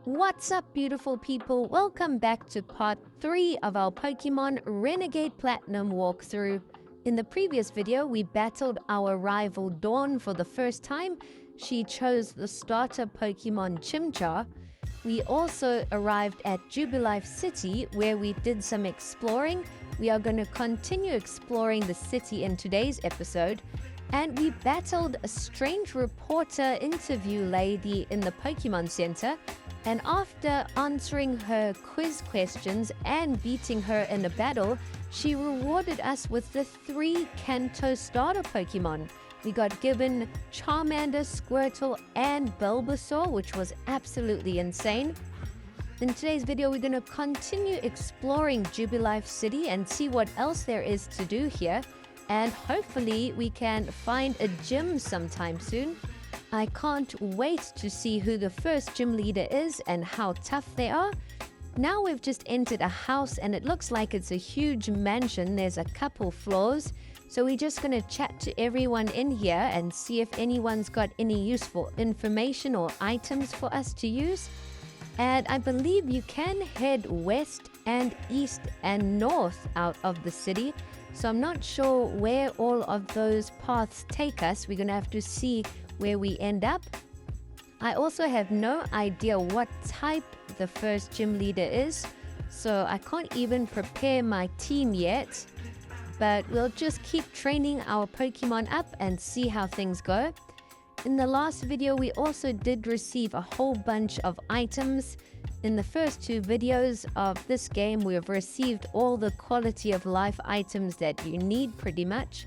What's up, beautiful people? Welcome back to part 3 of our Pokemon Renegade Platinum walkthrough. In the previous video, we battled our rival Dawn for the first time. She chose the starter Pokemon Chimchar. We also arrived at Jubilife City, where we did some exploring. We are going to continue exploring the city in today's episode. And we battled a strange reporter interview lady in the Pokemon Center. And after answering her quiz questions and beating her in a battle, she rewarded us with the 3 Kanto starter Pokemon. We got given Charmander, Squirtle, and Bulbasaur, which was absolutely insane. In today's video, we're going to continue exploring Jubilife City and see what else there is to do here. And hopefully we can find a gym sometime soon. I can't wait to see who the first gym leader is and how tough they are. Now we've just entered a house and it looks like it's a huge mansion. There's a couple floors. So we're just going to chat to everyone in here and see if anyone's got any useful information or items for us to use. And I believe you can head west and east and north out of the city. So I'm not sure where all of those paths take us. We're going to have to see where we end up. I also have no idea what type the first gym leader is, so I can't even prepare my team yet, but we'll just keep training our Pokemon up and see how things go. In the last video, we also did receive a whole bunch of items. In the first 2 videos of this game, we have received all the quality of life items that you need pretty much.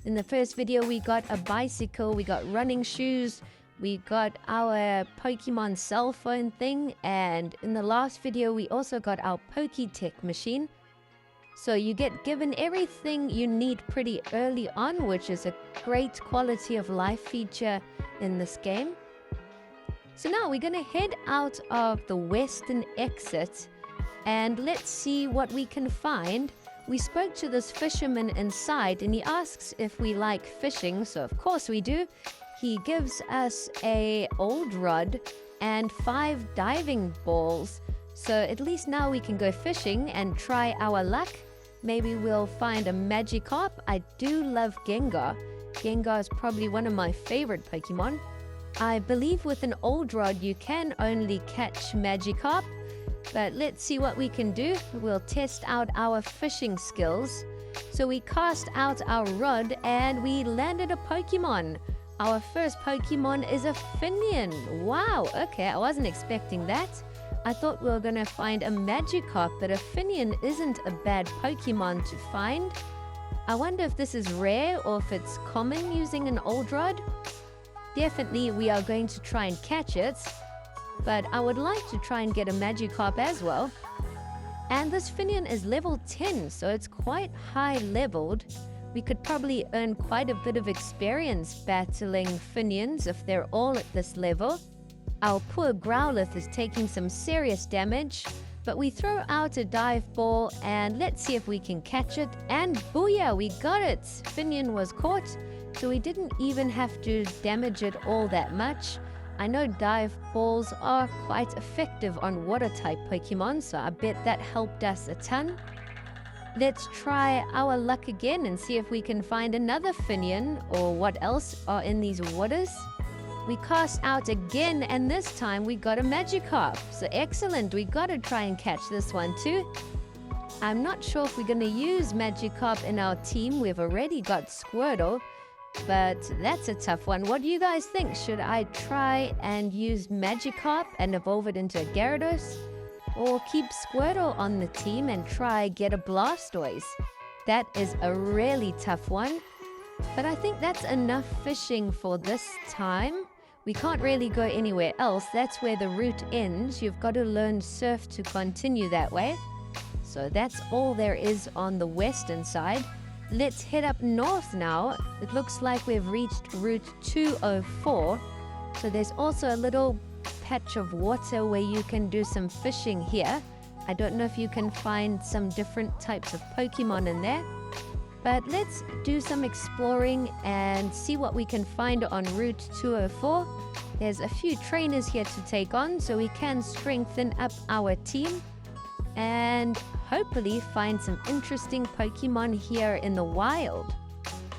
In the first video, we got a bicycle, we got running shoes, we got our Pokemon cell phone thing, and in the last video, we also got our Poketech machine. So you get given everything you need pretty early on, which is a great quality of life feature in this game. So now we're going to head out of the western exit and let's see what we can find. We spoke to this fisherman inside and he asks if we like fishing, so of course we do. He gives us a old rod and 5 diving balls. So at least now we can go fishing and try our luck. Maybe we'll find a Magikarp. I do love Gengar. Gengar is probably one of my favorite Pokemon. I believe with an old rod you can only catch Magikarp. But let's see what we can do. We'll test out our fishing skills. So we cast out our rod and we landed a Pokemon. Our first Pokemon is a Finian. Wow, okay, I wasn't expecting that. I thought we were going to find a Magikarp, but a Finian isn't a bad Pokemon to find. I wonder if this is rare or if it's common using an old rod. Definitely we are going to try and catch it. But I would like to try and get a Magikarp as well. And this Finian is level 10, so it's quite high leveled. We could probably earn quite a bit of experience battling Finians if they're all at this level. Our poor Growlithe is taking some serious damage, but we throw out a dive ball and let's see if we can catch it. And booyah, we got it! Finian was caught, so we didn't even have to damage it all that much. I know dive balls are quite effective on water-type Pokemon, so I bet that helped us a ton. Let's try our luck again and see if we can find another Finian or what else are in these waters. We cast out again and this time we got a Magikarp. So excellent, we got to try and catch this one too. I'm not sure if we're going to use Magikarp in our team. We've already got Squirtle. But that's a tough one. What do you guys think? Should I try and use Magikarp and evolve it into a Gyarados? Or keep Squirtle on the team and try get a Blastoise? That is a really tough one. But I think that's enough fishing for this time. We can't really go anywhere else. That's where the route ends. You've got to learn Surf to continue that way. So that's all there is on the western side. Let's head up north now. It looks like we've reached Route 204. So there's also a little patch of water where you can do some fishing here. I don't know if you can find some different types of Pokemon in there. But let's do some exploring and see what we can find on Route 204. There's a few trainers here to take on, so we can strengthen up our team and hopefully find some interesting Pokemon here in the wild.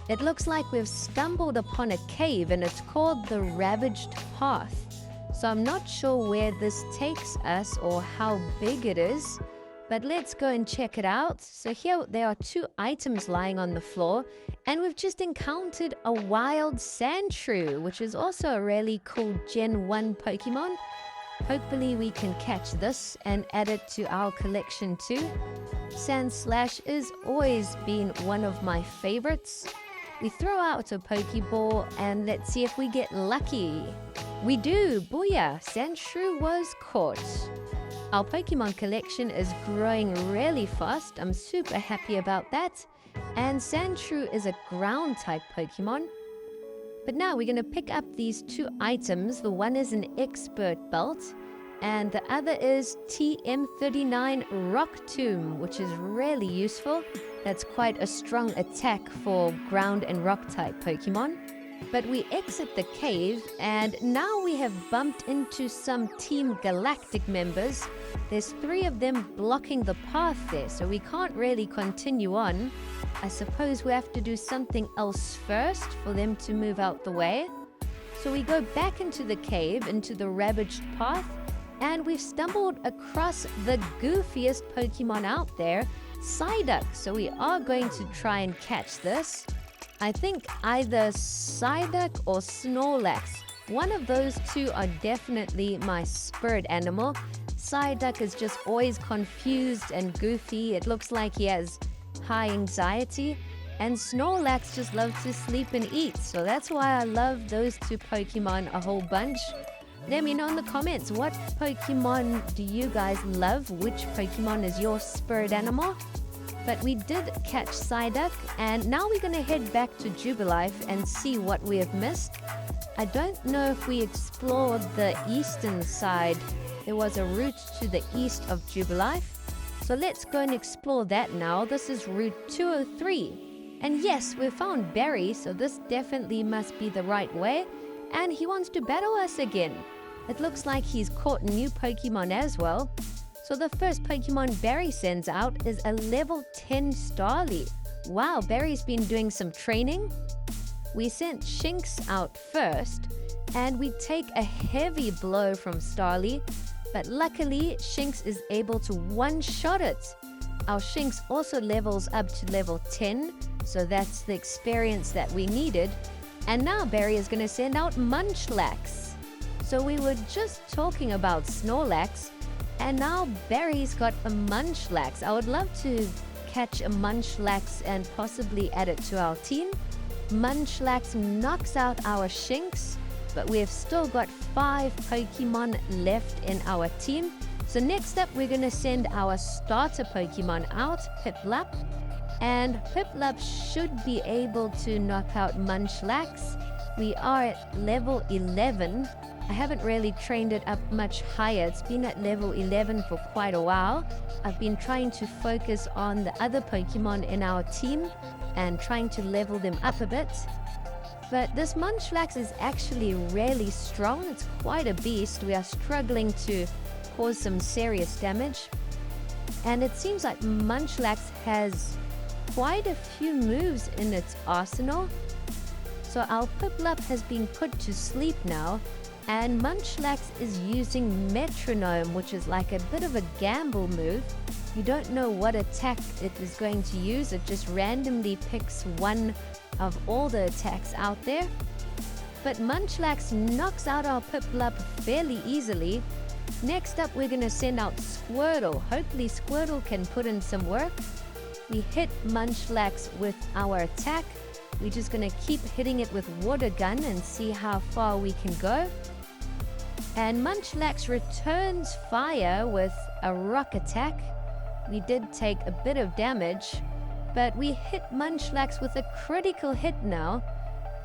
It looks like we've stumbled upon a cave and it's called the Ravaged Path. So I'm not sure where this takes us or how big it is, but let's go and check it out. So here there are 2 items lying on the floor, and we've just encountered a wild Sandshrew, which is also a really cool Gen 1 Pokemon. Hopefully we can catch this and add it to our collection too. Sandslash has always been one of my favorites. We throw out a Pokeball and let's see if we get lucky. We do! Booyah! Sandshrew was caught. Our Pokemon collection is growing really fast. I'm super happy about that. And Sandshrew is a ground-type Pokemon. But now we're going to pick up these 2 items. The one is an Expert Belt, and the other is TM39 Rock Tomb, which is really useful. That's quite a strong attack for ground and rock type Pokemon. But we exit the cave, and now we have bumped into some Team Galactic members. There's 3 of them blocking the path there, so we can't really continue on. I suppose we have to do something else first for them to move out the way. So we go back into the cave, into the Ravaged Path, and we've stumbled across the goofiest Pokemon out there, Psyduck. So we are going to try and catch this. I think either Psyduck or Snorlax. One of those 2 are definitely my spirit animal. Psyduck is just always confused and goofy. It looks like he has high anxiety. And Snorlax just loves to sleep and eat. So that's why I love those 2 Pokemon a whole bunch. Let me know in the comments, what Pokemon do you guys love? Which Pokemon is your spirit animal? But we did catch Psyduck, and now we're going to head back to Jubilife and see what we have missed. I don't know if we explored the eastern side. There was a route to the east of Jubilife. So let's go and explore that now. This is Route 203. And yes, we found Barry, so this definitely must be the right way. And he wants to battle us again. It looks like he's caught a new Pokemon as well. So the first Pokemon Barry sends out is a level 10 Starly. Wow, Barry's been doing some training. We sent Shinx out first, and we take a heavy blow from Starly, but luckily Shinx is able to one-shot it. Our Shinx also levels up to level 10, so that's the experience that we needed. And now Barry is going to send out Munchlax. So we were just talking about Snorlax, and now Barry's got a Munchlax. I would love to catch a Munchlax and possibly add it to our team. Munchlax knocks out our Shinx, but we have still got 5 Pokemon left in our team. So next up, we're going to send our starter Pokemon out, Piplup. And Piplup should be able to knock out Munchlax. We are at level 11. I haven't really trained it up much higher. It's been at level 11 for quite a while. I've been trying to focus on the other Pokemon in our team and trying to level them up a bit. But this Munchlax is actually really strong. It's quite a beast. We are struggling to cause some serious damage. And it seems like Munchlax has quite a few moves in its arsenal. So our Piplup has been put to sleep now. And Munchlax is using Metronome, which is like a bit of a gamble move. You don't know what attack it is going to use. It just randomly picks one of all the attacks out there. But Munchlax knocks out our Piplup fairly easily. Next up, we're going to send out Squirtle. Hopefully Squirtle can put in some work. We hit Munchlax with our attack. We're just going to keep hitting it with Water Gun and see how far we can go. And Munchlax returns fire with a rock attack. We did take a bit of damage, but we hit Munchlax with a critical hit now.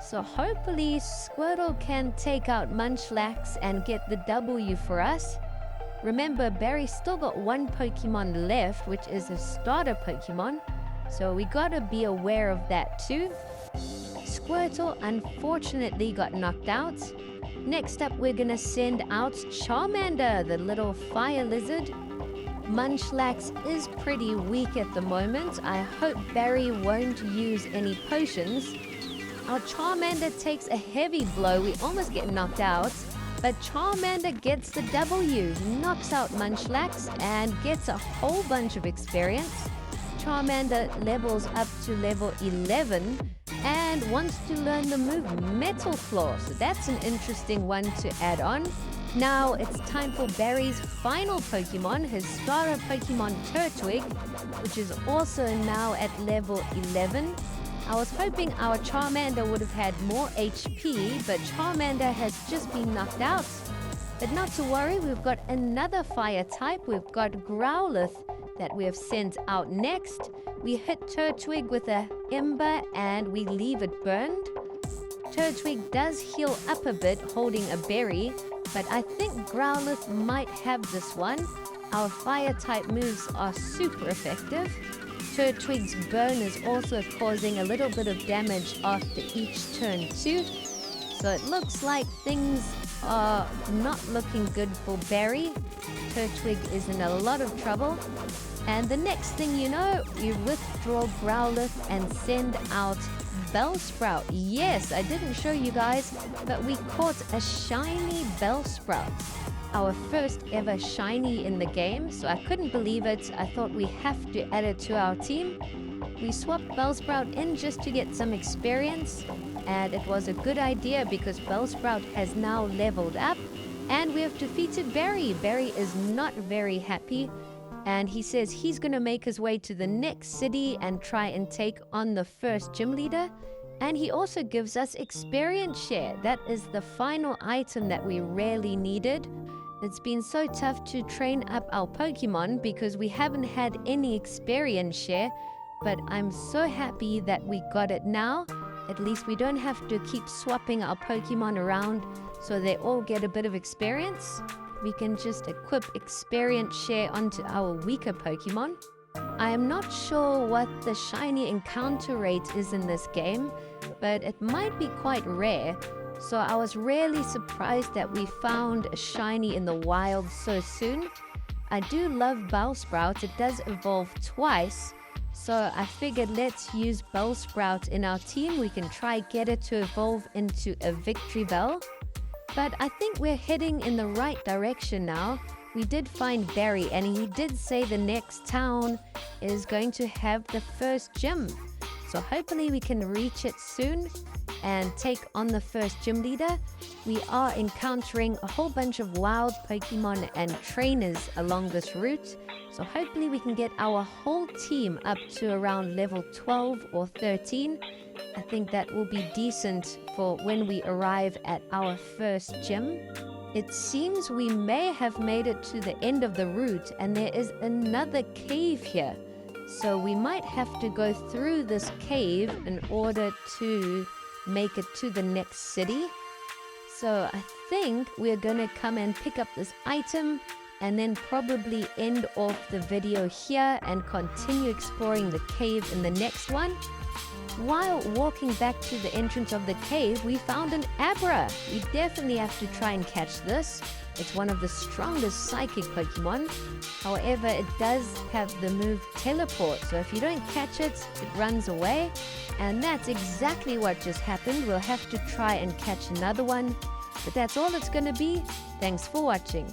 So hopefully Squirtle can take out Munchlax and get the W for us. Remember, Barry's still got 1 Pokemon left, which is a starter Pokemon. So we gotta be aware of that too. Squirtle unfortunately got knocked out. Next up, we're gonna send out Charmander, the little fire lizard. Munchlax is pretty weak at the moment. I hope Barry won't use any potions. Our Charmander takes a heavy blow. We almost get knocked out. But Charmander gets the W, knocks out Munchlax, and gets a whole bunch of experience. Charmander levels up to level 11 and wants to learn the move Metal Claw. So that's an interesting one to add on. Now it's time for Barry's final Pokemon, his starter Pokemon Turtwig, which is also now at level 11. I was hoping our Charmander would have had more HP, but Charmander has just been knocked out. But not to worry, we've got another fire type. We've got Growlithe that we have sent out next. We hit Turtwig with a Ember and we leave it burned. Turtwig does heal up a bit holding a berry, but I think Growlithe might have this one. Our fire type moves are super effective. Turtwig's burn is also causing a little bit of damage after each turn too. So it looks like things are not looking good for Barry. Turtwig is in a lot of trouble. And the next thing you know, you withdraw Growlithe and send out Bellsprout. Yes, I didn't show you guys, but we caught a shiny Bellsprout. Our first ever shiny in the game, so I couldn't believe it. I thought we have to add it to our team. We swapped Bellsprout in just to get some experience, and it was a good idea because Bellsprout has now leveled up, and we have defeated Barry. Barry is not very happy, and he says he's going to make his way to the next city and try and take on the first gym leader. And he also gives us experience share. That is the final item that we really needed. It's been so tough to train up our Pokemon because we haven't had any experience share, but I'm so happy that we got it now. At least we don't have to keep swapping our Pokemon around so they all get a bit of experience. We can just equip experience share onto our weaker Pokemon. I am not sure what the shiny encounter rate is in this game, but it might be quite rare. So I was really surprised that we found a shiny in the wild so soon. I do love Bellsprout. It does evolve twice. So I figured let's use Bellsprout in our team. We can try get it to evolve into a Victory Bell. But I think we're heading in the right direction now. We did find Barry, and he did say the next town is going to have the first gym. So hopefully we can reach it soon and take on the first gym leader. We are encountering a whole bunch of wild Pokemon and trainers along this route. So hopefully we can get our whole team up to around level 12 or 13. I think that will be decent for when we arrive at our first gym. It seems we may have made it to the end of the route and there is another cave here. So we might have to go through this cave in order to make it to the next city. So I think we're gonna come and pick up this item and then probably end off the video here and continue exploring the cave in the next one. While walking back to the entrance of the cave, we found an Abra. We definitely have to try and catch this. It's one of the strongest psychic Pokemon. However, it does have the move Teleport, so if you don't catch it, it runs away. And that's exactly what just happened. We'll have to try and catch another one. But that's all it's going to be. Thanks for watching.